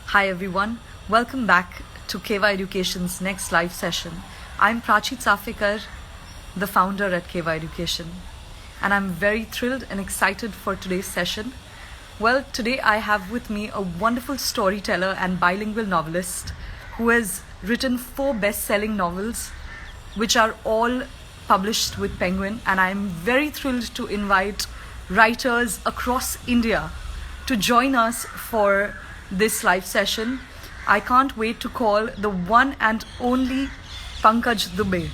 Hi everyone, welcome back to Keva Education's next live session. I'm Prachi Safikar, the founder at Keva Education, and I'm very thrilled and excited for today's session. Well, today I have with me a wonderful storyteller and bilingual novelist who has written 4 best-selling novels, which are all published with Penguin, and I'm very thrilled to invite writers across India to join us for this live session. I can't wait to call the one and only Pankaj Dubey.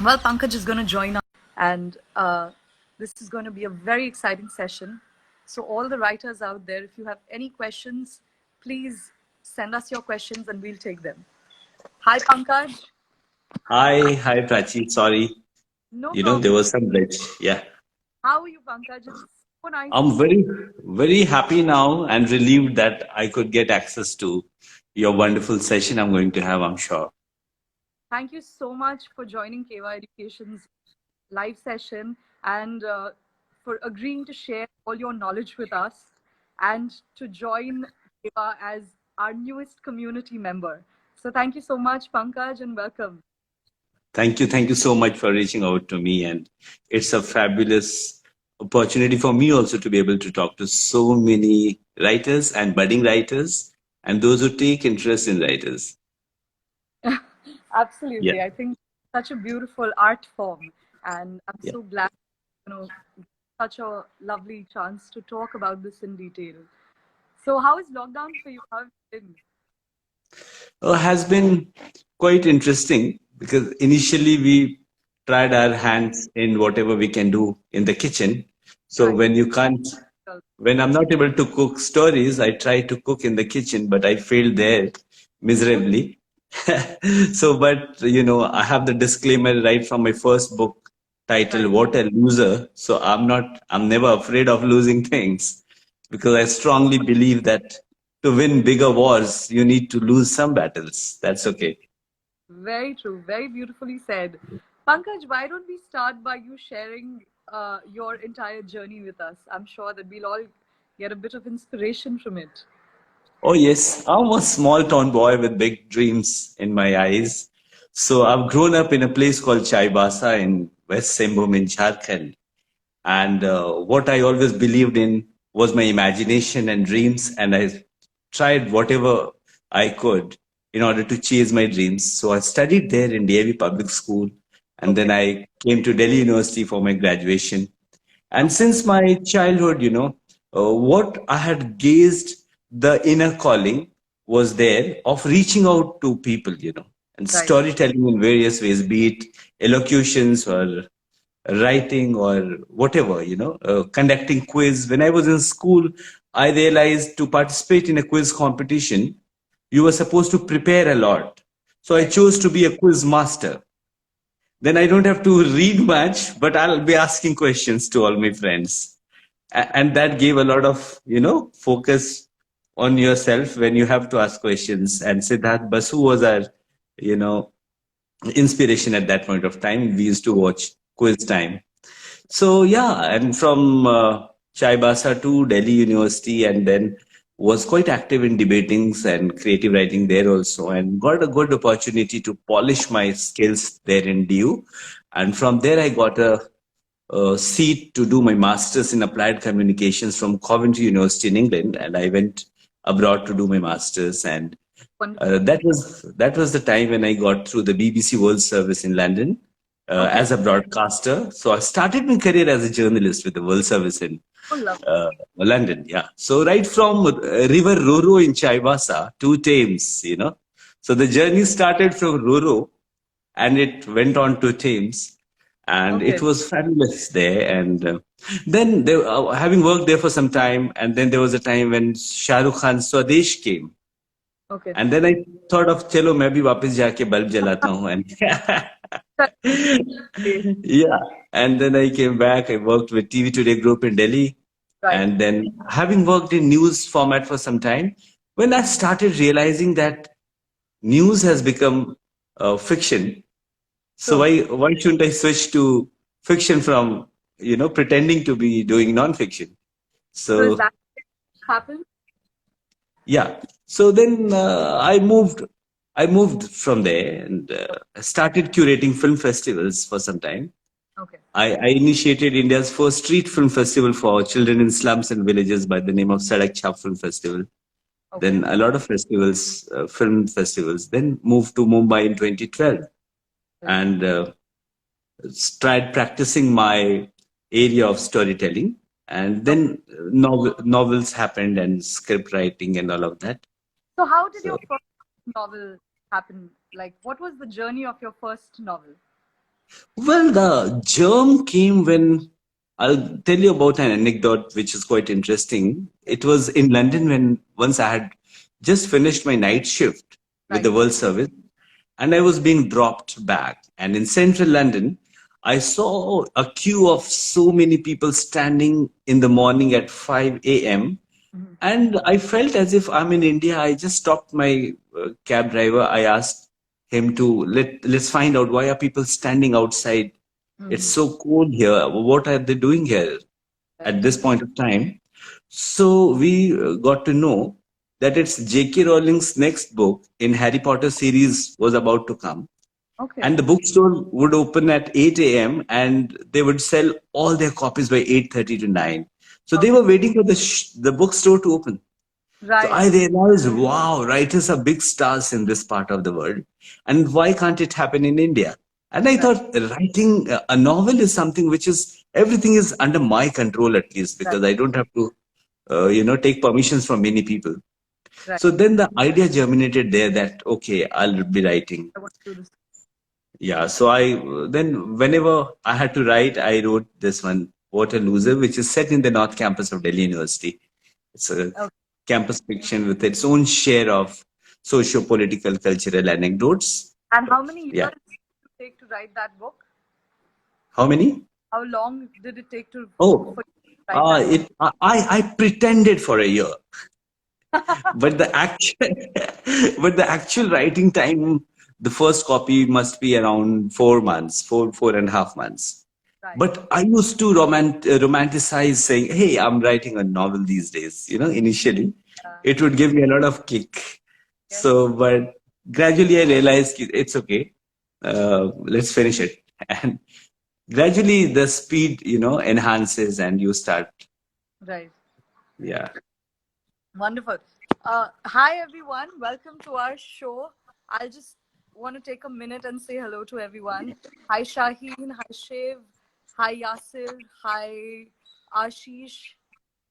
Well, Pankaj is going to join us, and this is going to be a very exciting session. So, all the writers out there, if you have any questions, please send us your questions and we'll take them. Hi, Pankaj. Hi, Prachi. Sorry, No there problem. was some glitch. Yeah, How are you, Pankaj? It's so nice to I'm see you. very happy now and relieved that I could get access to your wonderful session I'm going to have, I'm sure. Thank you so much for joining Keva Education's live session and for agreeing to share all your knowledge with us and to join Keva as our newest community member. So thank you so much, Pankaj, and welcome. Thank you so much for reaching out to me. And it's a fabulous opportunity for me also to be able to talk to so many writers and budding writers and those who take interest in writers. Yeah, Absolutely. I think such a beautiful art form, and I'm yeah. so glad, such a lovely chance to talk about this in detail. So, how is lockdown for you? How have you been? Has been quite interesting because initially we tried our hands in whatever we can do in the kitchen. So Right. when you can't, when I'm not able to cook stories, I try to cook in the kitchen, but I failed there miserably. So, but I have the disclaimer right from my first book titled Right. What a Loser. So I'm never afraid of losing things because I strongly believe that to win bigger wars, you need to lose some battles. That's okay. Very true. Very beautifully said. Pankaj, why don't we start by you sharing your entire journey with us? I'm sure that we'll all get a bit of inspiration from it. Oh, yes. I'm a small town boy with big dreams in my eyes. So I've grown up in a place called Chaibasa in West Simbhum in Jharkhand. And what I always believed in was my imagination and dreams. And I tried whatever I could in order to chase my dreams. So I studied there in DAV Public School. And then Okay. I came to Delhi University for my graduation. And since my childhood, what I had gazed the inner calling was there of reaching out to people, and Right. storytelling in various ways, be it elocutions or writing or whatever, conducting quiz. When I was in school, I realized to participate in a quiz competition, you were supposed to prepare a lot. So I Right. chose to be a quiz master. Then I don't have to read much, but I'll be asking questions to all my friends. And that gave a lot of, focus on yourself when you have to ask questions. And Siddharth Basu was our, you know, inspiration at that point of time. We used to watch Quiz Time. So yeah, I'm from Chaibasa to Delhi University, and then was quite active in debatings and creative writing there also, and got a good opportunity to polish my skills there in DU. And from there, I got a seat to do my master's in applied communications from Coventry University in England, and I went abroad to do my master's. And Wonderful. that was the time when I got through the BBC World Service in London Okay. as a broadcaster. So I started my career as a journalist with the World Service in Oh, lovely. uh, London. Yeah. So right from River Roro in Chaibasa to Thames, So the journey started from Roro and it went on to Thames, and it Okay. was fabulous there. And then having worked there for some time, and then there was a time when Shah Rukh Khan's Swadesh came, Okay. and then I thought of चलो मैं भी वापस जाके bulb जलाता हूँ and yeah, and then I came back. I worked with TV Today Group in Delhi, Right. and then having worked in news format for some time, when I started realizing that news has become fiction, so True. why shouldn't I switch to fiction from pretending to be doing non-fiction? So is So that happened? Yeah. So then I moved from there and started curating film festivals for some time. Okay. I initiated India's first street film festival for children in slums and villages by the name of Sadak Chhap Film Festival. Okay. Then a lot of festivals, film festivals. Then moved to Mumbai in 2012 Right. and tried practicing my area of storytelling. And Okay. then novels happened and script writing and all of that. So, how did So your first novel happen? Like, what was the journey of your first novel? well, the germ came when I'll tell you about an anecdote which is quite interesting. It was in London when once I had just finished my night shift with Right. the World Service and I was being dropped back. And in central London, I saw a queue of so many people standing in the morning at 5 a.m. Mm-hmm. And I felt as if I'm in India. I just stopped my cab driver. I asked him to let's find out why are people standing outside. It's Mm-hmm. so cold here. What are they doing here Right. at this point of time? So we got to know that it's J.K. Rowling's next book in Harry Potter series was about to come, Okay. and the bookstore would open at 8 a.m. and they would sell all their copies by 8:30 to 9. So they Okay. were waiting for the bookstore to open. So Right. I realized, wow, writers are big stars in this part of the world. And why can't it happen in India? And I Right. thought writing a novel is something which is, everything is under my control at least, Right. because I don't have to, take permissions from many people. Right. So then the idea germinated there that, okay, I'll be writing. I want to do this. Yeah. So then whenever I had to write, I wrote this one, What a Loser, which is set in the North Campus of Delhi University. It's a Okay. campus fiction with its own share of socio-political, cultural anecdotes. And how many years Yeah. did it take to write that book? How many? How long did it take to Oh, for you to write that book? I pretended for a year, but the actual but the actual writing time, the first copy must be around 4 months, 4.5 months. Right. But I used to romanticize saying, "Hey, I'm writing a novel these days." Initially, it would give me a lot of kick. Yes. So, but gradually I realized it's okay. Let's finish it, and gradually the speed, enhances, and you start. Right. Yeah. Wonderful. Hi, everyone. Welcome to our show. I just want to take a minute and say hello to everyone. Hi, Shaheen. Hi, Shiv. Hi, Yasir. Hi, Ashish.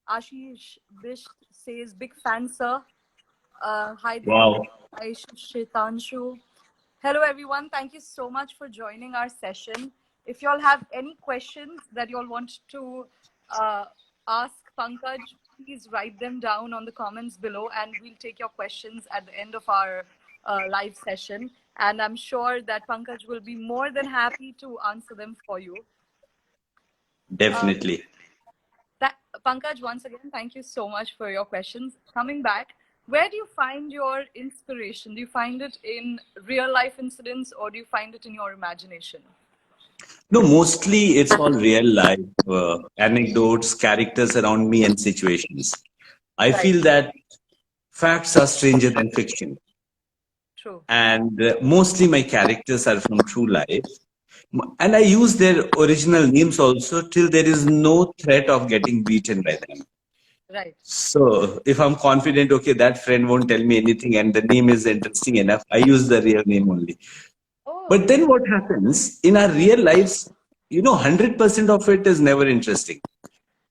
Ashish Bish says, big fan, sir. Hi, Dilip. Wow. Hi, Shetanshu. Hello, everyone. Thank you so much for joining our session. If you all have any questions that you all want to uh, ask Pankaj, please write them down on the comments below, and we'll take your questions at the end of our live session. And I'm sure that Pankaj will be more than happy to answer them for you. Definitely. Pankaj, once again, thank you so much for your questions. Coming back, where do you find your inspiration? Do you find it in real life incidents or do you find it in your imagination? No, mostly it's all real life anecdotes, characters around me, and situations. I Right. feel that facts are stranger than fiction. True. And mostly my characters are from true life. And I use their original names also till there is no threat of getting beaten by them. Right. So if I'm confident, okay, that friend won't tell me anything and the name is interesting enough, I use the real name only. Oh, But then what happens in our real lives, 100% of it is never interesting.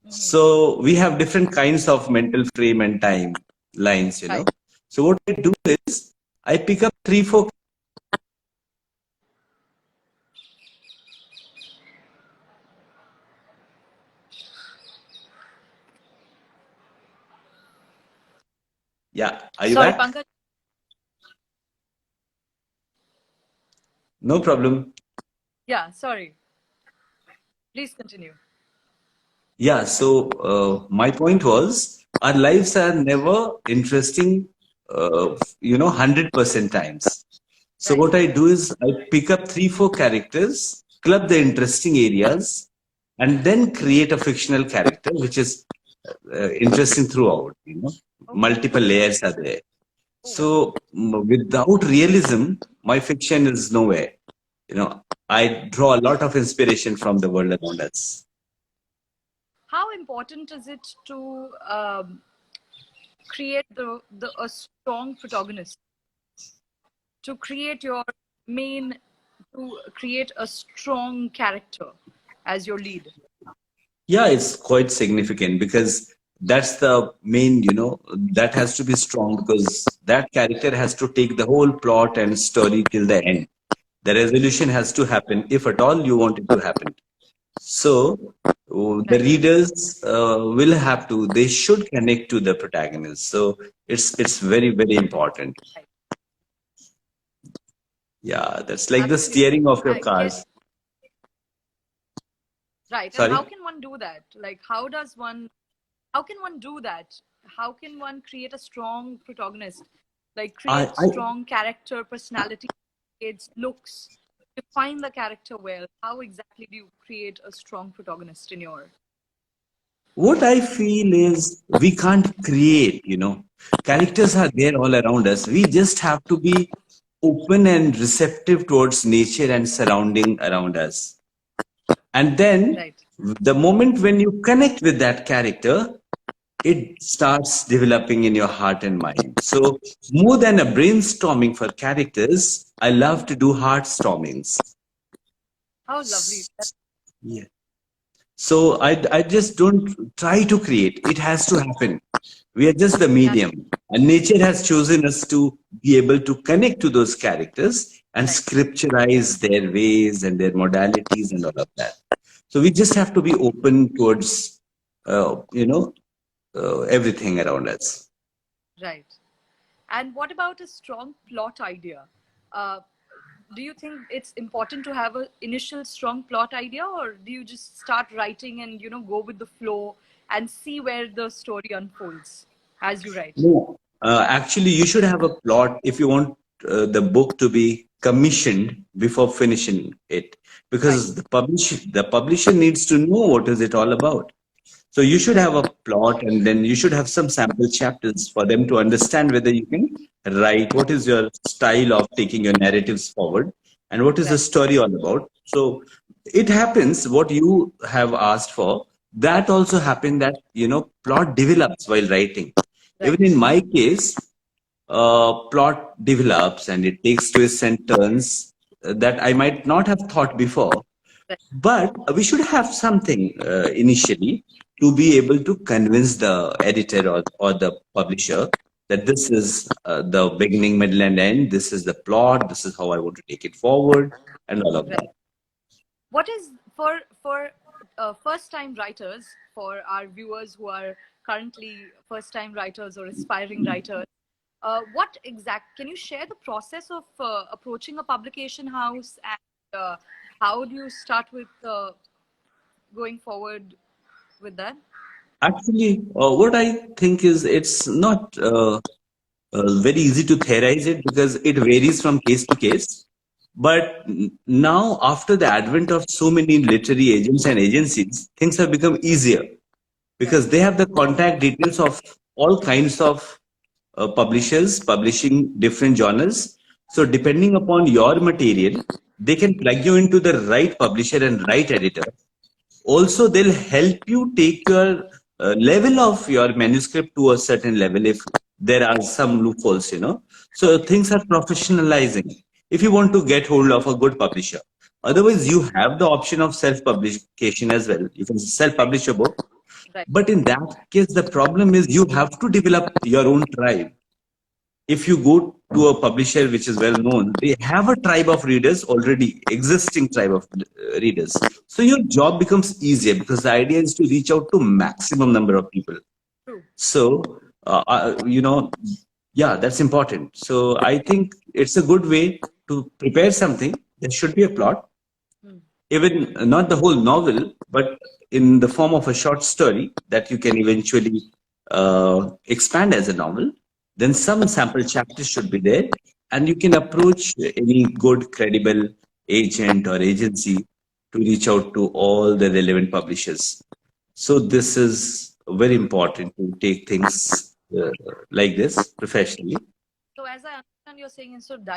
So we have different kinds of mental frame and time lines. right. So what I do is I pick up three, four. Yeah. Are you Sorry, back? Pankaj. No problem. Yeah, sorry. Please continue. Yeah. So my point was our lives are never interesting, 100% times. So Right. what I do is I pick up three, four characters, club the interesting areas, and then create a fictional character, which is interesting throughout. Okay. Multiple layers are there. Oh, wow. So without realism, my fiction is nowhere. I draw a lot of inspiration from the world around us. How important is it to create a strong protagonist, to create your main, to create a strong character as your lead? Yeah, it's quite significant because that's the main, that has to be strong because that character has to take the whole plot and story till the end. The resolution has to happen if at all you want it to happen. So the Right. readers they should connect to the protagonist. So it's very, very important. Right. Yeah, that's like the Absolutely. steering of your I get. cars. Right. And Sorry. how can one do that? Like, how can one do that? How can one create a strong protagonist? Like, create I strong character, personality, its looks, define the character well. How exactly do you create a strong protagonist in your? What I feel is we can't create, characters are there all around us. We just have to be open and receptive towards nature and surrounding around us. And then Right. the moment when you connect with that character, it starts developing in your heart and mind. So more than a brainstorming for characters, I love to do heart stormings. How lovely. Yeah. So I just don't try to create. It has to happen. We are just the That's medium. And nature has chosen us to be able to connect to those characters and right. scripturize their ways and their modalities and all of that. So we just have to be open towards, everything around us. Right. And what about a strong plot idea? Uh, do you think it's important to have an initial strong plot idea, or do you just start writing and go with the flow and see where the story unfolds as you write? No, actually, you should have a plot if you want the book to be commissioned before finishing it, Right. because the publisher needs to know what is it all about. So you should Right. have a plot, and then you should have some sample chapters for them to understand whether you can write, what is your style of taking your narratives forward, and what is the Right. story all about. So it happens what you have asked for. That also happened that plot develops while writing. Even Right. in my case, plot develops and it takes twists and turns that I might not have thought before, Right. but we should have something initially to be able to convince the editor or the publisher that this is the beginning, middle, and end. This is the plot. This is how I want to take it forward, and all of Right. that. What is for first time writers, for our viewers who are currently first time writers or aspiring writers? What exact can you share the process of approaching a publication house, and how do you start with going forward with that? Actually, what I think is it's not very easy to theorize it because it varies from case to case. But now, after the advent of so many literary agents and agencies, things have become easier Right. because they have the contact details of all kinds of publishers publishing different genres. So, depending upon your material, they can plug you into the right publisher and right editor. Also, they'll help you take your level of your manuscript to a certain level if there are some loopholes, So, Okay. things are professionalizing if you want to get hold of a good publisher. Okay. Otherwise, you have the option of self publication as well. You can self Right. publish a book, Right. but in that case, the problem is you have to develop your own tribe. If you go to a publisher which is well known, they have a tribe of readers already, existing tribe of readers. So your job becomes easier because the idea is to reach out to maximum number of people. True. So, yeah, that's important. So I think it's a good way to prepare something. There should be a plot, Hmm. even not the whole novel, but in the form of a short story that you can eventually expand as a novel. Then some sample chapters should be there, and you can approach any good, credible agent or agency to reach out to all the relevant publishers. So this is very important to take things like this professionally. So as I understand, you're saying instead of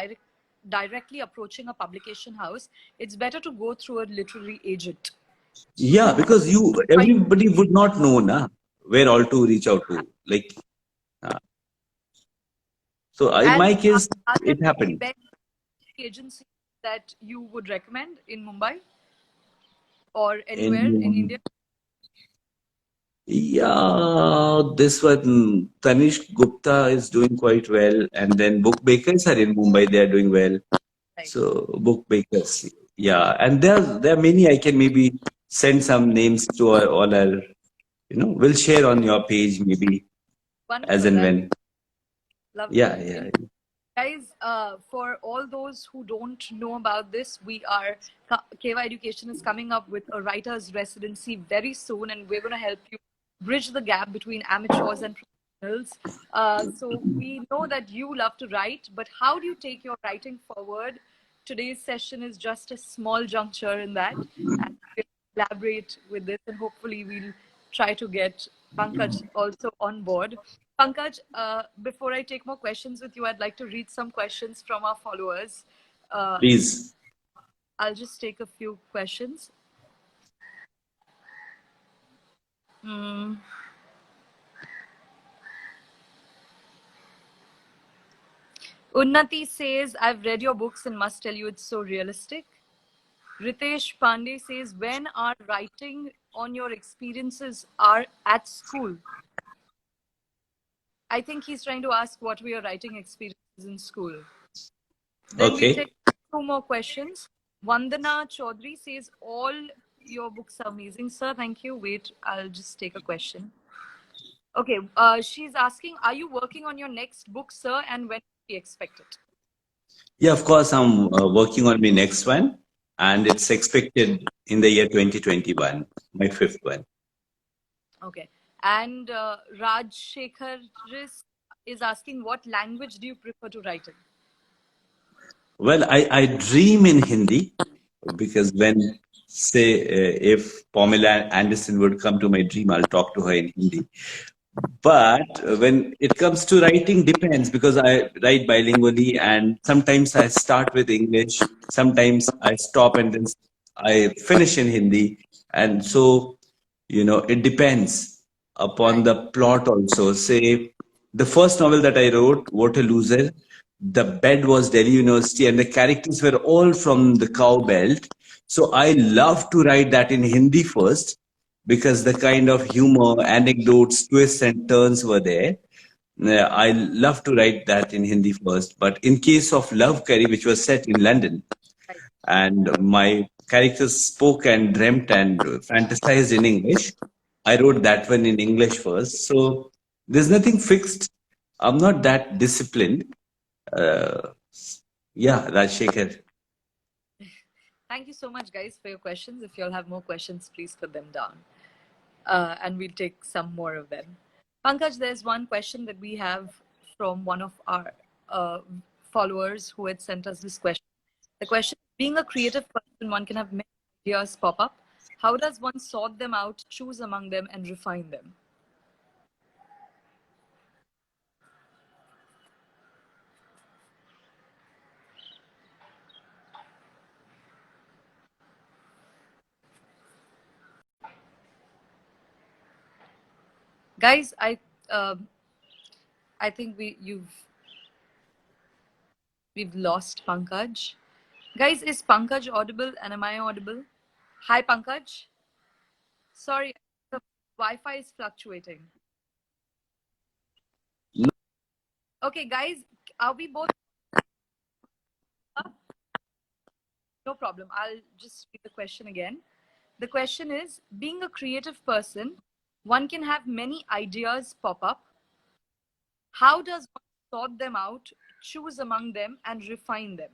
directly approaching a publication house, it's better to go through a literary agent. Yeah, because Are you, everybody would not know na where all to reach out to. Like, uh, so in and my case, are there it happened. best agencies that you would recommend in Mumbai or anywhere in India? In Yeah, this one, Tanish Gupta is doing quite well, and then book bakers are in Mumbai. They are doing well. Right. So book bakers, yeah, and there are many. I can maybe send some names to all our, we'll share on your page maybe as Wonderful. and That'll be when. lovely. Yeah, yeah. Guys, for all those who don't know about this, KY Education is coming up with a writer's residency very soon, and we're going to help you bridge the gap between amateurs and professionals. So we know that you love to write, but how do you take your writing forward? Today's session is just a small juncture in that, and we'll elaborate with this, and hopefully we'll try to get Pankaj also on board. Pankaj, before I take more questions with you, I'd like to read some questions from our followers. Uh, Please. I'll just take a few questions. Mm. Unnati says, I've read your books and must tell you it's so realistic. Ritesh Pandey says, when are writing on your experiences are at school? I think he's trying to ask what were your writing experiences in school. Then we'll Okay. take two more questions. Vandana Chaudhary says, all your books are amazing, sir. Thank you. Wait, I'll just take a question. Okay, she's asking, are you working on your next book, sir? And when do we expect it? Yeah, of course, I'm working on my next one, and it's expected in the year 2021, my fifth one. Okay. And Raj Shekhar is asking, what language do you prefer to write in? Well, I dream in Hindi because when, say, if Pamela Anderson would come to my dream, I'll talk to her in Hindi. But when it comes to writing, depends because I write bilingually, and sometimes I start with English, sometimes I stop and then I finish in Hindi, and so it depends upon Right. the plot also. Say the first novel that I wrote, What a Loser, the bed was Delhi University, and the characters were all from the cow belt. So I love to write that in Hindi first because the kind of humor, anecdotes, twists, and turns were there. I love to write that in Hindi first. But in case of Love Curry, which was set in London, Right. and my characters spoke and dreamt and fantasized in English, I wrote that one in English first. So there's nothing fixed. I'm not that disciplined. Uh, yeah, Rajshekhar. Thank you so much, guys, for your questions. If you all have more questions, please put them down. And we'll take some more of them. Pankaj, there's one question that we have from one of our uh, followers who had sent us this question. The question, being a creative person, one can have many ideas pop up. How does one sort them out, choose among them, and refine them? Guys, um I think we've lost Pankaj. Guys, is Pankaj audible and am I audible? Hi, Pankaj. Sorry, the Wi-Fi is fluctuating. Okay, guys, are we both up? No problem. I'll just read the question again. The question is, being a creative person, one can have many ideas pop up. How does one sort them out, choose among them, and refine them?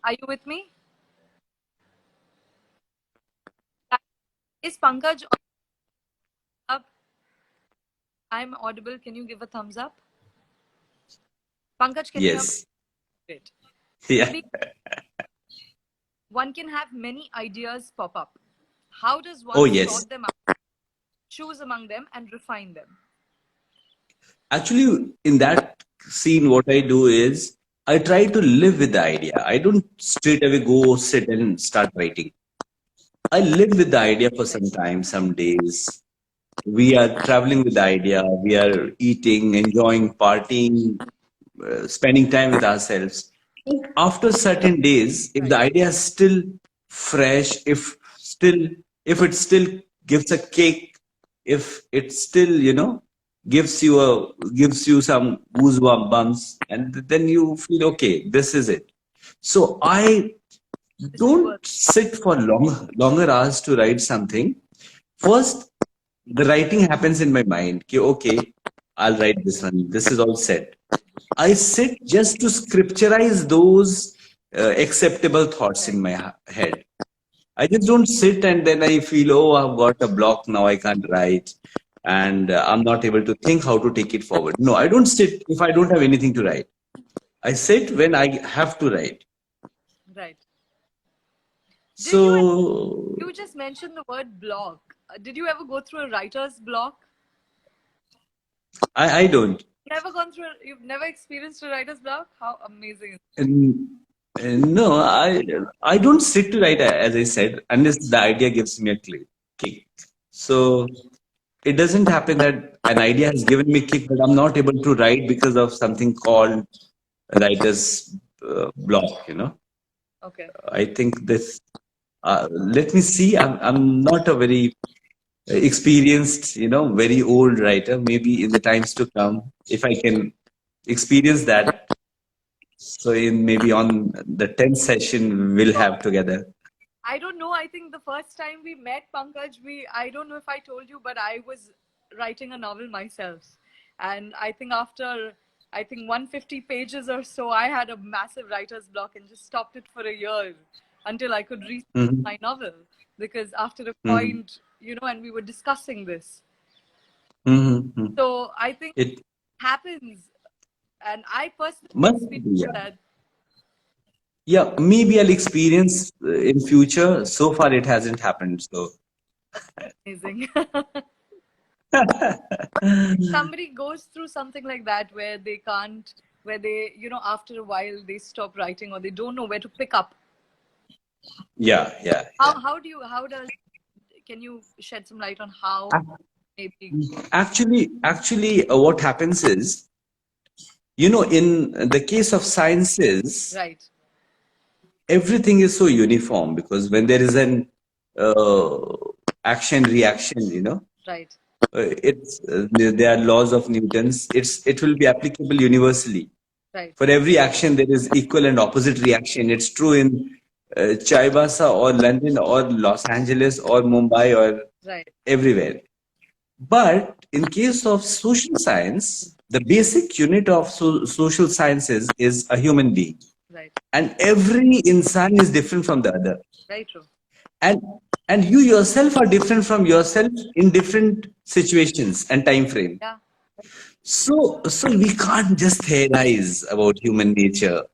Are you with me? Is Pankaj up? I'm audible. Can you give a thumbs up? Pankaj, can you hear me? Yes. Great. Yeah. One can have many ideas pop up. How does Oh, one yes. sort them out, choose among them, and refine them? Actually, in that scene, what I do is I try to live with the idea. I don't straight away go sit and start writing. I live with the idea for some time, some days. We are traveling with the idea. We are eating, enjoying, partying, spending time with ourselves. After certain days, if the Right. idea is still fresh, if it still gives a kick, if it still gives you some goosebumps, and then you feel okay, this is it. So I This is don't worth. sit for longer hours to write something. First, the writing happens in my mind. Okay, I'll write this one. This is all set. I sit just to scripturize those acceptable thoughts in my head. I just don't sit and then I feel, oh, I've got a block now, I can't write, and I'm not able to think how to take it forward. No, I don't sit if I don't have anything to write. I sit when I have to write. Right. Did you So you just mentioned the word block? Did you ever go through a writer's block? I don't. Never gone through. You've never experienced a writer's block? How amazing is And, no, I don't sit to write as I said unless the idea gives me a kick. So it doesn't happen that an idea has given me kick, but I'm not able to write because of something called writer's block. okay. I think this. Let me see. I'm not a very experienced, very old writer. Maybe in the times to come, if I can experience that. So in maybe on the 10th session we'll So have together. I don't know. I think the first time we met, Pankaj, I don't know if I told you, but I was writing a novel myself. And I think after, I think 150 pages or so, I had a massive writer's block and just stopped it for a year until I could read Hmm. my novel. Because after a Hmm. point, and we were discussing this. Hmm. So I think It it happens. And I personally must experienced be, yeah. that. Yeah, maybe I'll experience in future. So far, it hasn't happened. So, Amazing. Somebody goes through something like that where they can't, where they, after a while they stop writing or they don't know where to pick up. yeah, yeah, yeah. How does, can you shed some light on how maybe? What happens is, in the case of sciences, Right, everything is so uniform because when there is an uh, action reaction, right, there are laws of Newton's. It will be applicable universally. right, For every action, there is equal and opposite reaction. It's true in Chaibasa or London or Los Angeles or Mumbai or right, everywhere. But in case of social science, the basic unit of social sciences is a human being, right. and every insan is different from the other, Very true. and and you yourself are different from yourself in different situations and time frame. Yeah, So we can't just theorize about human nature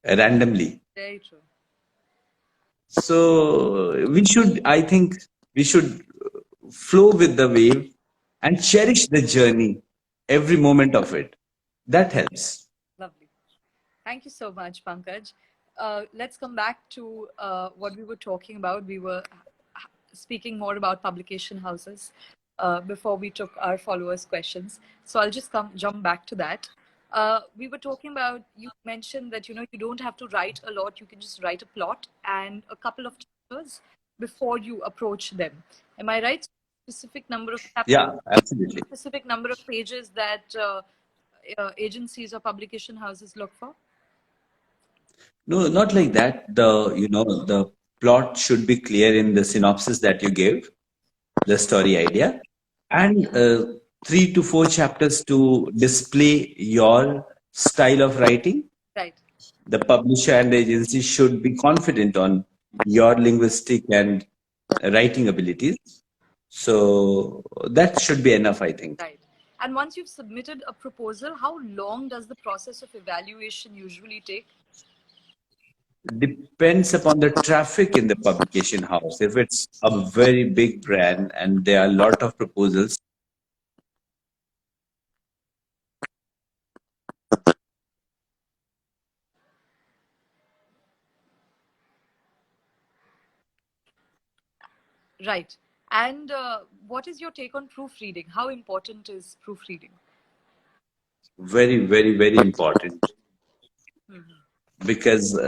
randomly. very true. So I think, we should flow with the wave and cherish the journey, every moment of it. That helps. Lovely. Thank you so much, Pankaj. Let's come back to what we were talking about. We were speaking more about publication houses before we took our followers' questions. So I'll just jump back to that. We were talking about, you mentioned that you don't have to write a lot. You can just write a plot and a couple of chapters before you approach them. Am I right? Specific number of chapters, Yeah, absolutely. specific number of pages that agencies or publication houses look for? No, not like that. The plot should be clear in the synopsis that you give, the story idea, and 3 to 4 chapters to display your style of writing. Right. The publisher and the agency should be confident on your linguistic and writing abilities. So that should be enough, I think. Right. And once you've submitted a proposal, how long does the process of evaluation usually take? Depends upon the traffic in the publication house. If it's a very big brand and there are a lot of proposals, Right. And what is your take on proofreading? How important is proofreading? very, very, very important, because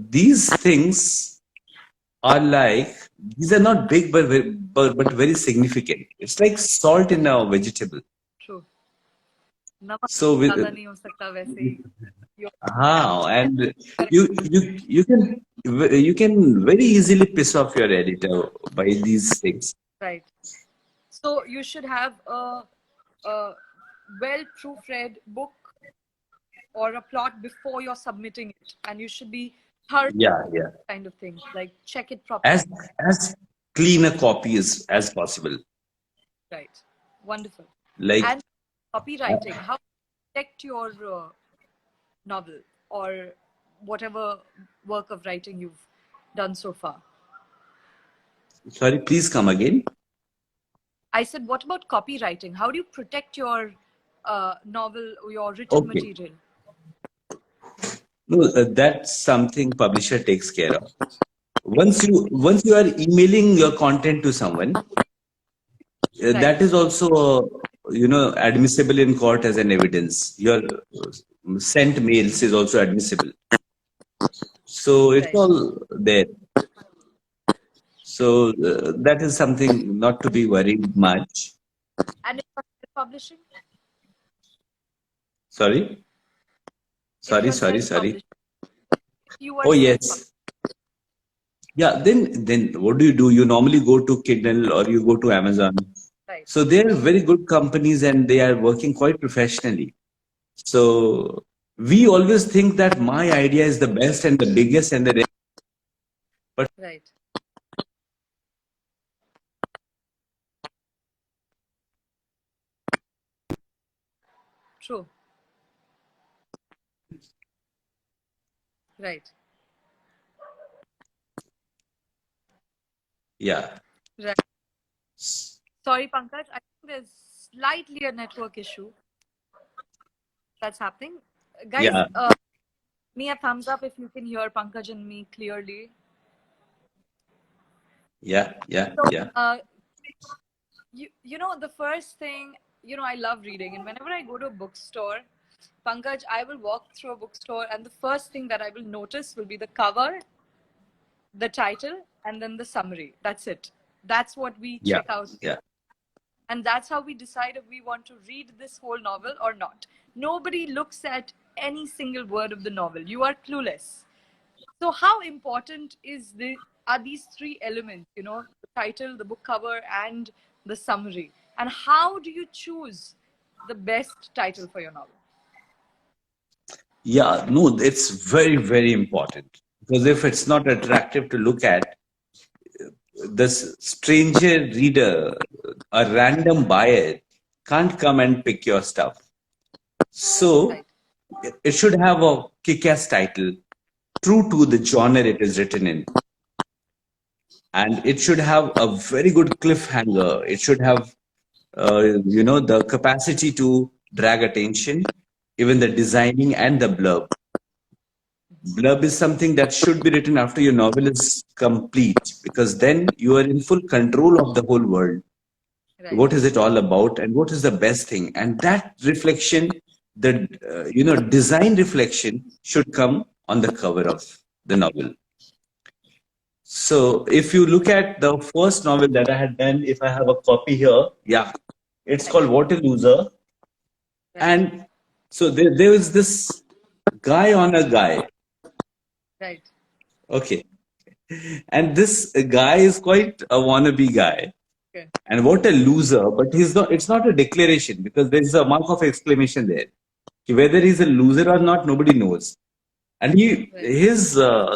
these things are like, these are not big but very significant. It's like salt in a vegetable. True. नमक So with ज़्यादा नहीं हो सकता वैसे ही. Your and you can very easily piss off your editor by these things. right. So you should have a well proofread book or a plot before you're submitting it, and you should be thorough, Yeah. kind of thing. Like check it properly. As clean a copy as possible. Right. Wonderful. Like, And copywriting, how to protect your novel or whatever work of writing you've done so far? sorry, please come again. I said, what about copywriting? How do you protect your novel or your written Okay. material? No, that's something publisher takes care of. Once you are emailing your content to someone, Right. that is also admissible in court as an evidence. Your sent mails is also admissible. So it's Right. all there. So that is something not to be worried much. And if you're publishing? Sorry. If you're Sorry. self-publishing, if you are Oh self-publishing, yes. Yeah. Then what do? You normally go to Kindle or you go to Amazon. right. So they are very good companies and they are working quite professionally. So we always think that my idea is the best and the biggest and the Right. True. Right. yeah. Right. Sorry, Pankaj. I think there's slightly a network issue that's happening. Guys, Yeah. me a thumbs up if you can hear Pankaj and me clearly. Yeah. So, you know, the first thing, I love reading, and whenever I go to a bookstore, Pankaj, I will walk through a bookstore, and the first thing that I will notice will be the cover, the title, and then the summary. That's it. That's what we Yeah. check out. Yeah. And that's how we decide if we want to read this whole novel or not. Nobody looks at any single word of the novel. You are clueless. So how important are these three elements, the title, the book cover, and the summary? And how do you choose the best title for your novel? Yeah. No, it's very, very important, because if it's not attractive to look at, this stranger reader, a random buyer, can't come and pick your stuff. So Right. it should have a kick-ass title, true to the genre it is written in. And it should have a very good cliffhanger. It should have, the capacity to drag attention, even the designing and the blurb. Blurb is something that should be written after your novel is complete, because then you are in full control of the whole world. Right. What is it all about, and what is the best thing? And that reflection, the design reflection, should come on the cover of the novel. So if you look at the first novel that I had done, if I have a copy here, yeah, it's called What a Loser. And so there is this guy on a guy. Right. Okay. And this guy is quite a wannabe guy. Okay. And what a loser, but it's not a declaration, because there's a mark of exclamation there. Whether he's a loser or not, nobody knows. And his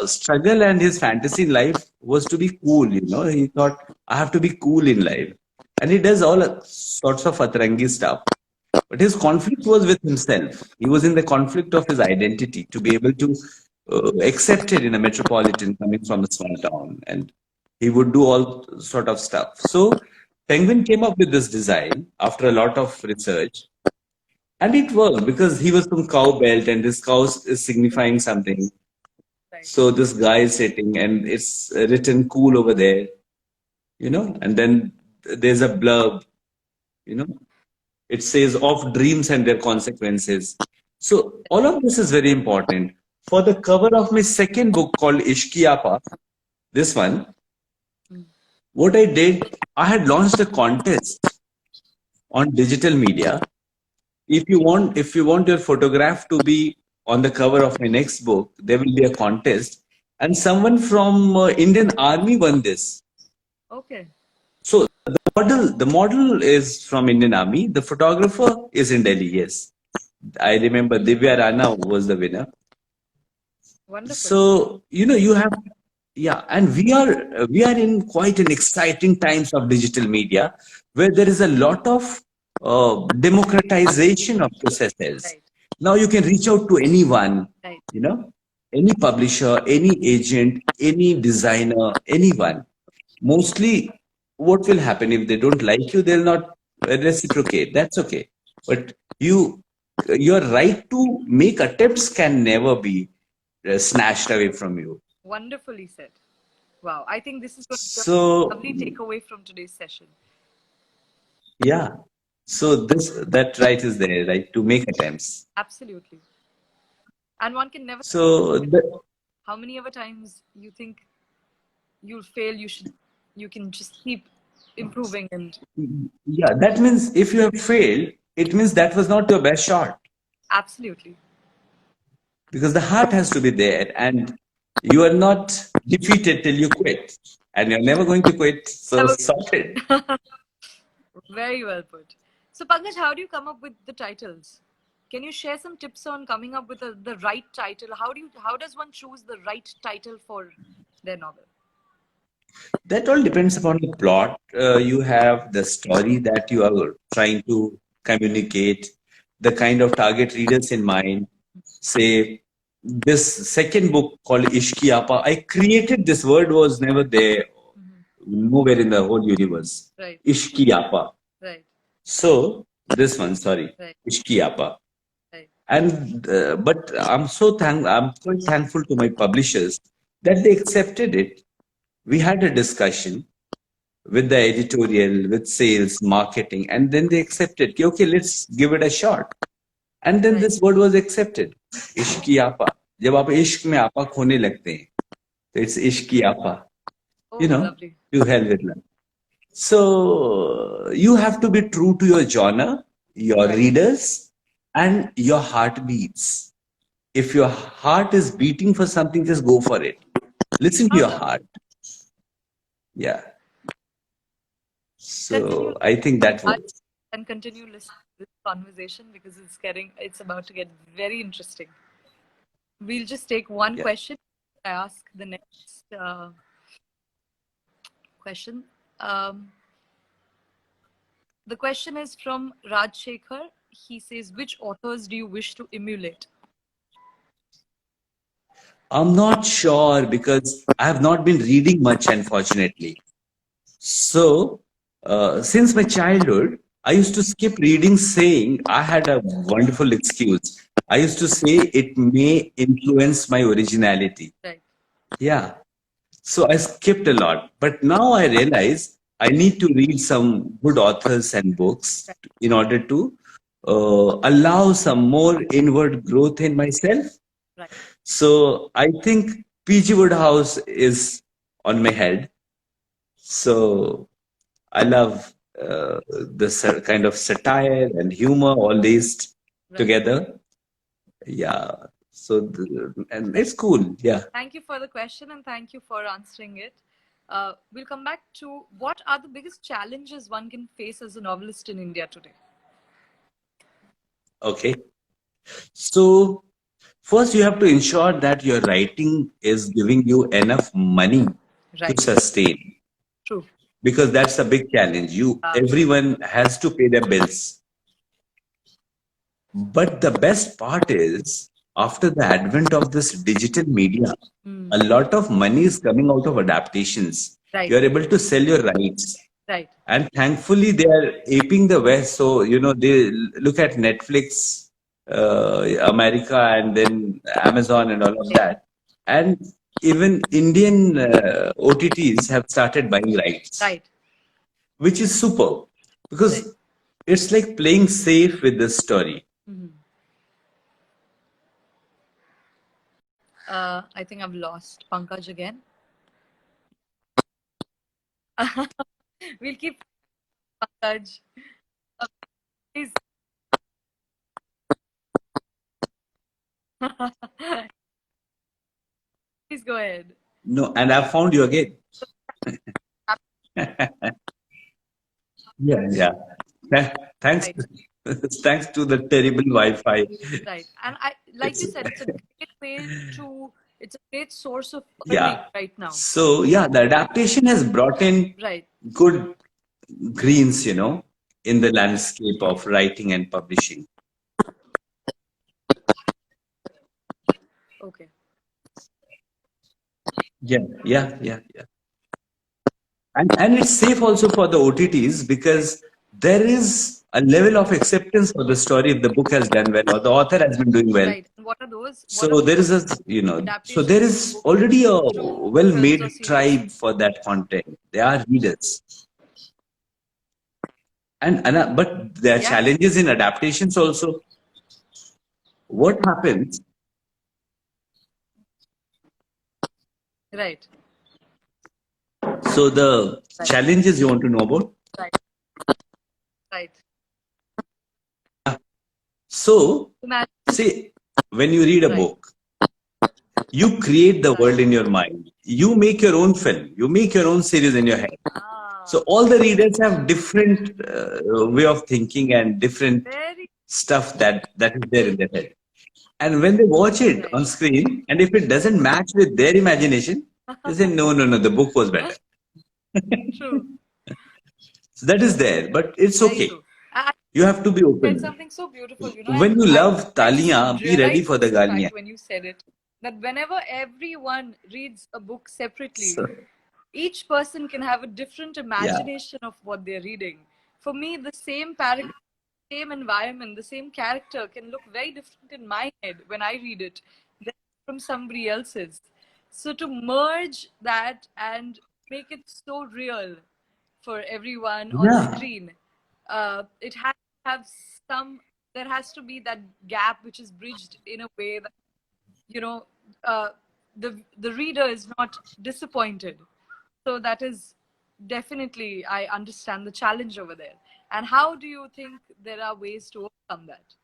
struggle and his fantasy in life was to be cool. He thought, I have to be cool in life, and he does all sorts of atrangi stuff. But his conflict was with himself. He was in the conflict of his identity to be able to accept it in a metropolitan coming from a small town, and he would do all sort of stuff. So Penguin came up with this design after a lot of research, and it worked because he was from cow belt, and this cow is signifying something. So this guy is sitting, and it's written cool over there, and then there's a blurb, you know, it says of dreams and their consequences. So all of this is very important. For the cover of my second book called Ishkiyapa, this one, what I did, I had launched a contest on digital media. If you want your photograph to be on the cover of my next book, there will be a contest, and someone from Indian Army won this. Okay. So the model is from Indian Army. The photographer is in Delhi. Yes, I remember Divya Rana was the winner. Wonderful. So you have, yeah, and we are in quite an exciting times of digital media where there is a lot of democratization of processes. Right. Now you can reach out to anyone, Right. any publisher, any agent, any designer, anyone. Mostly, what will happen if they don't like you? They'll not reciprocate. That's okay. But your right to make attempts can never be snatched away from you. Wonderfully said. Wow. I think this is going to be a So lovely takeaway from today's session. yeah. So that right is there, right, to make attempts. Absolutely. And one can never So how many ever times you think you'll fail, you can just keep improving and yeah, that means if you have failed, it means that was not your best shot, absolutely. because the heart has to be there, and you are not defeated till you quit, and you're never going to quit. So Never- sorted. Very well put. So Pankaj, how do you come up with the titles? Can you share some tips on coming up with the right title? How does one choose the right title for their novel? That all depends upon the plot you have, the story that you are trying to communicate, the kind of target readers in mind. Say, this second book called Ishkiyapa, I created this word, was never there, nowhere in the whole universe. Right. Ishkiyapa. Right. So, this one, sorry, Right. Ishkiyapa. Right. And but I'm quite thankful to my publishers that they accepted it. We had a discussion with the editorial, with sales, marketing, and then they accepted. Okay, let's give it a shot. And then this word was accepted. Ishki apa. जब आप इश्क में आपा खोने लगते हैं, तो it's ishki apa. Oh, Lovely. To hell with love. So you have to be true to your genre, your readers, and your heartbeats. If your heart is beating for something, just go for it. Listen to your heart. Yeah. So I think that works. And continue listening to this conversation because it's about to get very interesting. We'll just take one question. I ask the next question. The question is from Raj Shekhar. He says, which authors do you wish to emulate? I'm not sure because I have not been reading much, unfortunately. So, since my childhood, I used to skip reading, saying I had a wonderful excuse. I used to say it may influence my originality. Right. Yeah. So I skipped a lot. But now I realize I need to read some good authors and books in order to allow some more inward growth in myself. Right. So I think P.G. Woodhouse is on my head. So I love the kind of satire and humor, all these together. Yeah. So, and it's cool. Yeah. Thank you for the question and thank you for answering it. We'll come back to what are the biggest challenges one can face as a novelist in India today? Okay. So, first you have to ensure that your writing is giving you enough money to sustain. True. Because that's a big challenge. Everyone has to pay their bills. But the best part is, after the advent of this digital media, a lot of money is coming out of adaptations. Right. You're able to sell your rights. Right. And thankfully, they are aping the West. So, they look at Netflix, America, and then Amazon and all of that. And even Indian OTTs have started buying rights, Right. which is super Right. because it's like playing safe with the story. I think I've lost Pankaj again. We'll keep Pankaj. Uh, please. Please go ahead. No, and I found you again. Yeah, yeah. Thanks, Right. thanks to the terrible Wi-Fi. Right. And like you It's said, it's a great source of earning yeah. right now. So yeah, the adaptation has brought in Right. good greens, in the landscape of writing and publishing. Okay. Yeah, yeah, yeah, yeah. And it's safe also for the OTTs because there is a level of acceptance for the story if the book has done well or the author has been doing well. Right. And what are those? What are So there is so there adaptations of is books already a to films or well-made series? tribe for that content. They are readers. But there are Yeah. challenges in adaptations also. What happens? Right. So the Right. challenges you want to know about. Right. Right. So Imagine. say when you read a Right. book, you create the world Right. in your mind. You make your own film. You make your own series in your head. Ah. So all the readers have different way of thinking and different Very stuff that is there in their head. And when they watch it right. on screen, and if it doesn't match with their imagination, they say, no, no, no, the book was better. True. So that is there, but it's Very okay. true. You have to be Said open. something so beautiful, When and you love I just taliyan, be ready realized for the this, in galiyan. fact, when you said it, that whenever everyone reads a book separately, So, each person can have a different yeah. imagination of what they're reading. For me, the same paragraph, same environment, the same character can look very different in my head when I read it than from somebody else's. So to merge that and make it so real for everyone on Yeah. screen, it has to have some. There has to be that gap which is bridged in a way that you know uh, the reader is not disappointed. So that is definitely, I understand the challenge over there. And how do you think there are ways to overcome that?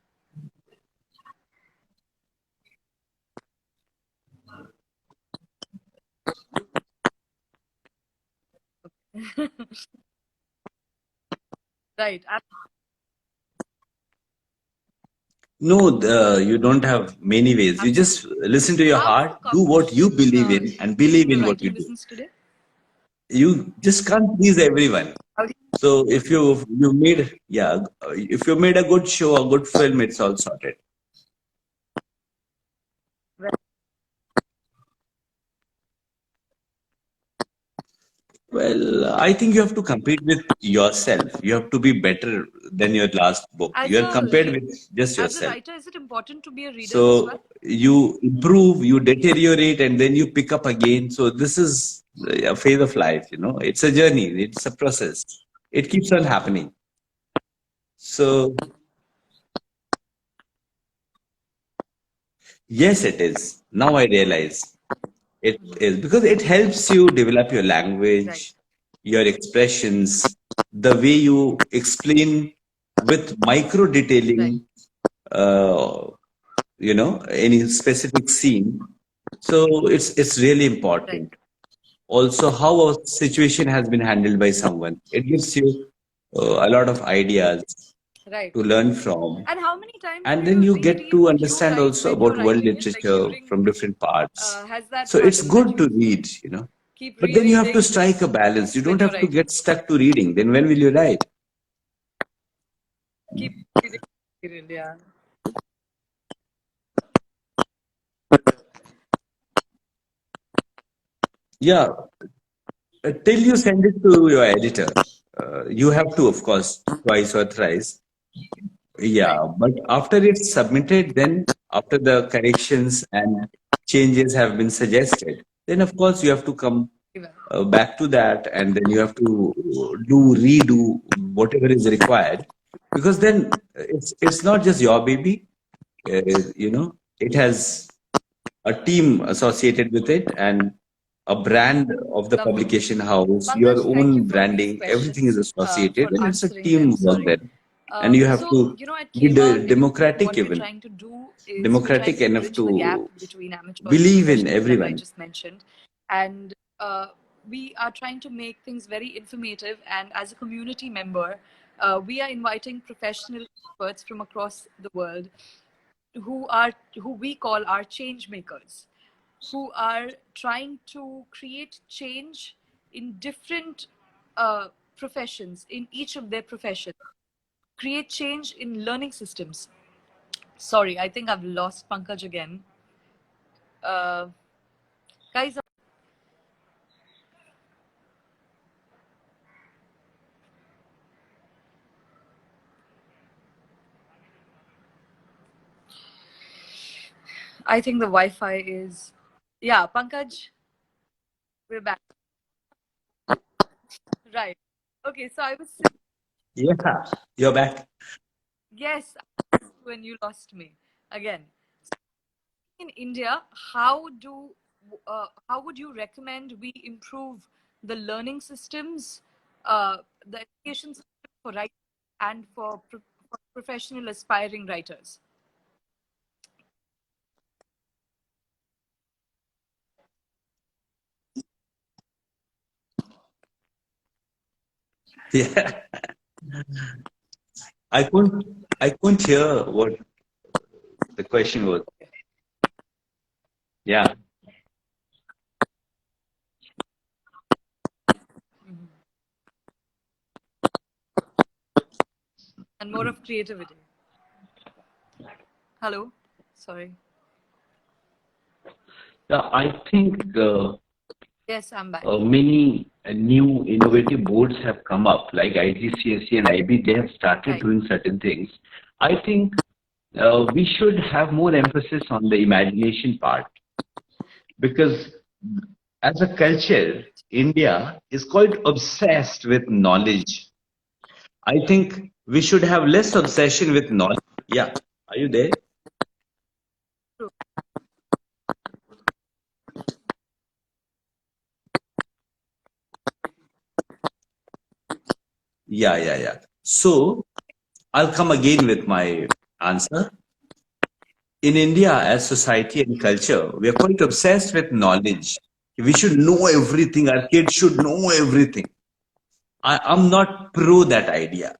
Right. No, you don't have many ways. You just Absolutely. listen to your How do heart, do what you competitions believe in, and believe the in what you writing do. business today? You just can't please everyone. How do So if you made if you made a good show, a good film, it's all sorted. you- Well, I think you have to compete with yourself. You have to be better than your last book. as You are a compared with just as a yourself. writer, is it important to be a reader as well? So you improve, you deteriorate, and then you pick up again. So this is a phase of life, It's a journey, it's a process. It keeps on happening. So yes, it is. Now I realize it is because it helps you develop your Right. language, your expressions, the way you explain with micro Right. detailing, uh, any specific scene. So it's really Right. important. Also, how a situation has been handled by someone. It gives you a lot of ideas Right. to learn from. And how many times do And then you you get reread to what you understand write also when you're about world writing it? Like literature during, from different parts. has that So it's happened that good to you read. keep But then you have to rereading strike a balance. You when don't you're have to writing? get stuck to reading. Then when will you write? Keep reading. Yeah. Yeah, till you send it to your editor, you have to, of course, twice or thrice. Yeah, Right. but after it's submitted, then after the corrections and changes have been suggested, then of course you have to come Very well. back to that, and then you have to redo whatever is required, because then it's not just your baby. It has a team associated with it, and a brand of the Lovely. publication house, your Pankaj, thank you own for these branding, everything is questions, associated, for and it's a answering them. teamwork Sorry. then, and you have So, to at be Keva Education, democratic, what we're even trying to do is we're trying democratic to enough bridge the gap to between amateurs and believe in professionals, like I everyone. just mentioned. And we are trying to make things very informative. And as a community member, we are inviting professional experts from across the world who we call our change makers, who are trying to create change in different uh, professions, in each of their professions, create change in learning systems. Sorry, I think I've lost Pankaj again. Uh, Guys, I think the Wi-Fi is. Yeah, Pankaj, we're back. Right. Okay, so I was saying, Yeah, you're back. yes, when you lost me again. In India, how would you recommend we improve the learning systems, the education system for writers and for professional aspiring writers? Yeah, I couldn't I couldn't hear what the question was. Yeah, Mhm. And more of creativity. Hello, sorry. Yeah, I think Yes, I'm back. many new innovative boards have come up, like IGCSE and IB. They have started Right. doing certain things. I think we should have more emphasis on the imagination part, because as a culture, India is quite obsessed with knowledge. I think we should have less obsession with knowledge. Yeah, are you there? True. Yeah, yeah, yeah. So I'll come again with my answer. In India, as society and culture, we are quite obsessed with knowledge. We should know everything. Our kids should know everything. I'm not pro that idea.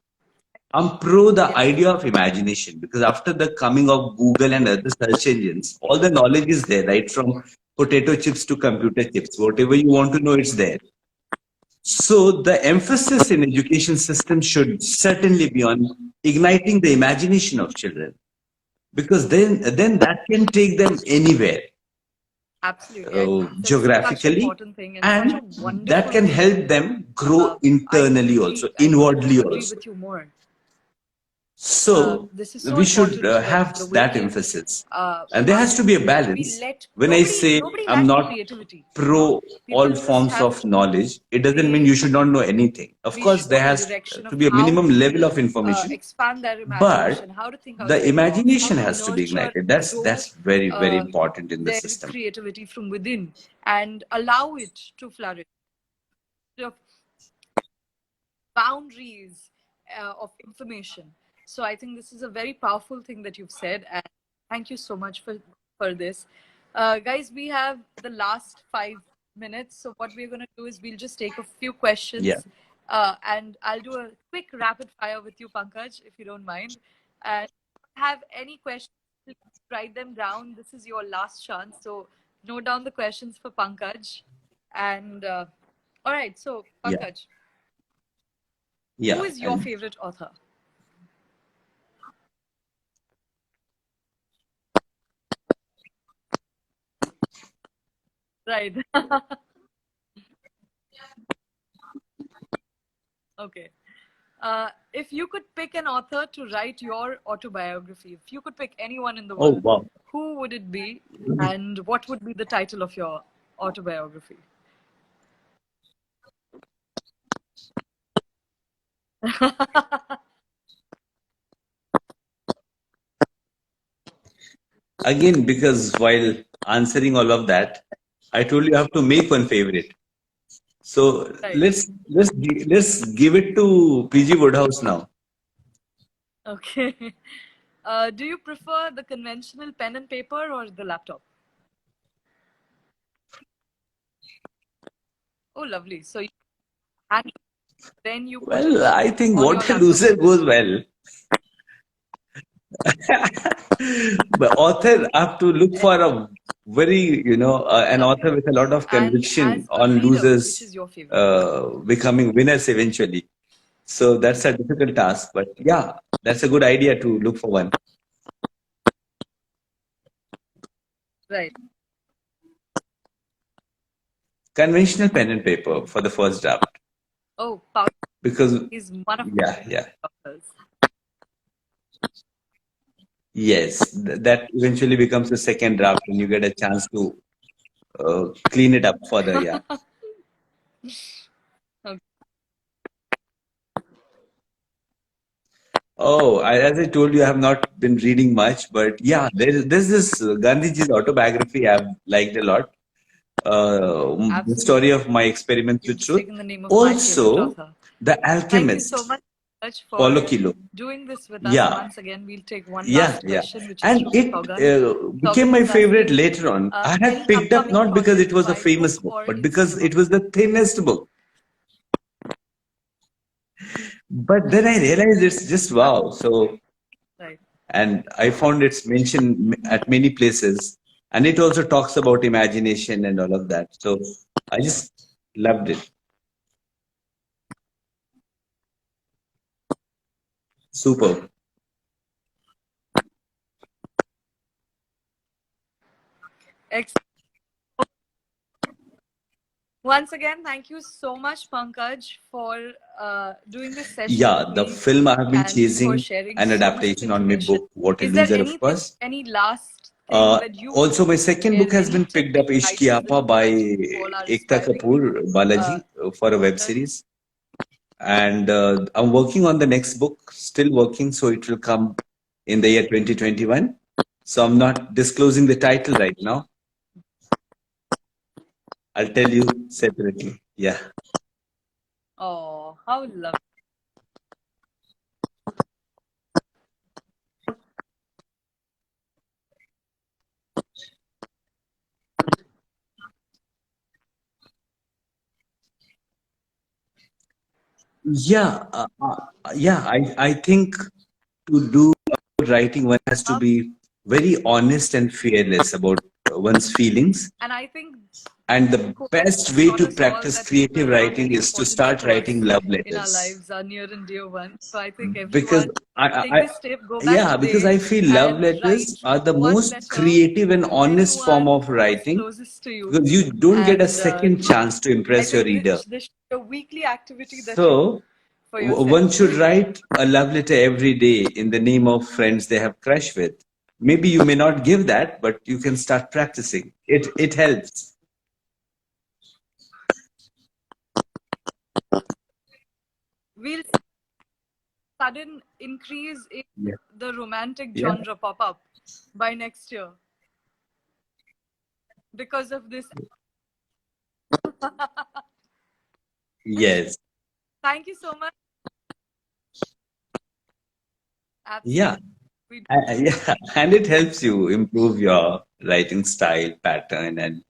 I'm pro the Yes. idea of imagination, because after the coming of Google and other search engines, all the knowledge is there, right? From potato chips to computer chips. Whatever you want to know, it's there. So the emphasis in education system should certainly be on igniting the imagination of children, because then that can take them anywhere, Absolutely. I think that's such an geographically, important thing and such a and that wonderful can thing. help them grow internally also, I couldn't inwardly agree also. with you more. So This is so we should important. have The that way emphasis, and there has to be a we balance. let When I say nobody I'm lacks not creativity. pro People all just forms have of to. knowledge, it doesn't mean They you should not know anything. Of we course, should go there in the has direction to of be a how minimum level to of information, expand their but imagination, how to think the outside the box, how imagination to has to be nurture ignited. and grow That's very, very uh, important in the their system. creativity from within and allow it to flourish. Of boundaries of information. So I think this is a very powerful thing that you've said, and thank you so much for this, guys. We have the last 5 minutes, so what we're going to do is we'll just take a few Yeah, questions, and I'll do a quick rapid fire with you, Pankaj, if you don't mind. And if you have any questions, please write them down. This is your last chance, so note down the questions for Pankaj. And all right, so yeah, Pankaj, who yeah, is your and favorite author? Right. Okay. If you could pick an author to write your autobiography, if you could pick anyone in the Oh, world, wow. who would it be, and what would be the title of your autobiography? Again, because while answering all of that, I told you I have to make one favorite. So Right. let's give it to PG Woodhouse now. Okay. Do you prefer the conventional pen and paper or the laptop? Oh, lovely. So, and then you put Well, it I think on your what the laptop. loser goes well. But author have to look for a very, an Lovely. author with a lot of And conviction as a on reader, which losers is your favorite? becoming winners eventually. So that's a difficult task. But yeah, that's a good idea to look for one. Right. Conventional pen and paper for the first draft. Oh, Paul Because, is one of yeah. my authors. Yes, that eventually becomes the second draft and you get a chance to clean it up further. Yeah. Okay. Oh, as I told you, I have not been reading much, but yeah, there's this Gandhiji's autobiography I've liked a lot. The story Absolutely. of my experiments with You've truth. taken the name of my favorite Also, author. The Thank you so Alchemist, much Paulo for Coelho. doing this with us. Yeah, Once again, we'll take one yeah, last yeah. question, which is And from it Togan. became Togan my is favorite asking, later on. I any had picked up upcoming not because it projects was a by famous book book, or but because Instagram it was the account? thinnest book. But then I realized it's just wow. So, Right. and I found it's mentioned at many places, and it also talks about imagination and all of that. So I just loved it. Super. Excellent. Once again, thank you so much, Pankaj, for doing this session Yeah, with the me film I have been and for chasing, sharing an so much adaptation on my information. book, What a Is there Loser, of anything, course. any last thing that you would Also, my second book share, has any been tip, picked up, any Ishki guidance that Appa, you would by like to give to all our Ekta aspiring Kapoor Balaji for a web authors? series. And I'm working on the next book, still working, so it will come in the year 2021. So I'm not disclosing the title right now. I'll tell you separately. Yeah. Oh, how lovely. Yeah. Yeah. I think to do writing, one has to be very honest and fearless about one's feelings. And I think And the COVID best way taught to us all practice that people creative are writing very is to important start to writing us love in our letters. lives, our near and dear ones. So I think Because everyone take I this step, go back yeah, because today I feel love and letters write are the one most letter creative and to honest form anyone of who is writing closest to you. because you don't get a And second chance to I impress your think reader. this should be a weekly activity that you So for yourself. one should write a love letter every day in the name of friends they have crush with. Maybe you may not give that, but you can start practicing. It helps. We'll sudden increase in Yeah. the romantic Yeah. genre pop up by next year because of this. Yes. Thank you so much. Yeah. Absolutely. We Yeah, and it helps you improve your writing style, pattern, and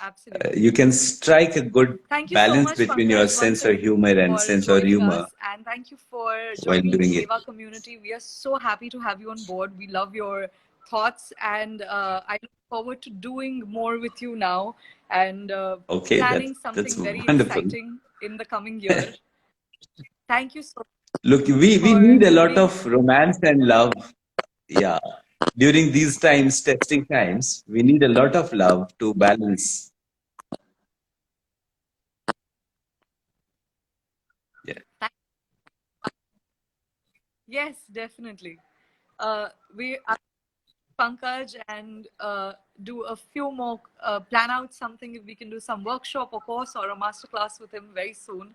absolutely. you can strike a good Thank you so balance much, between your Pankaj, once sense of again humor and for sense of joining humor us. And thank you for while joining the doing it. Keva community. We are so happy to have you on board. We love your thoughts, and I look forward to doing more with you now and Okay, planning that's something very wonderful. exciting in the coming year. Thank you so much Look, we for need a lot being. of romance and love. Yeah. During these times, testing times, we need a lot of love to balance. Yeah. Yes, definitely. We Pankaj and do a few more, plan out something if we can do some workshop or course or a masterclass with him very soon.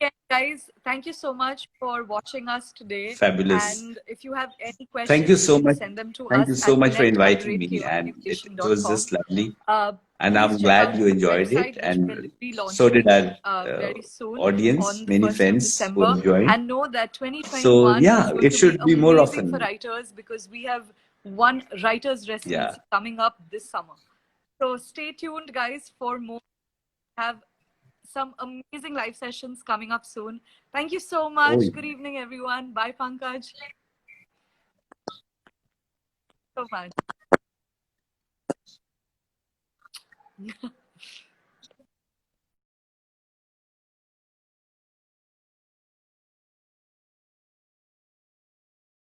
Okay, guys, thank you so much for watching us today. Fabulous. And if you have any Thank you questions, you so can much. send them to Thank you us so at much for connect at inviting me, and it was com. just lovely. Uh, And please I'm check glad out you the enjoyed it, website, which and we'll be so did launching our very soon audience, on the many 1st of friends who December. have joined. And know that So 2021 yeah, is going it to be should be more amazing for often. writers because we have one writer's Yeah. residency coming up this summer. So stay tuned, guys, for more. Have some amazing live sessions coming up soon. Thank you so Oh, much. Good evening, everyone. Bye, Pankaj. So much.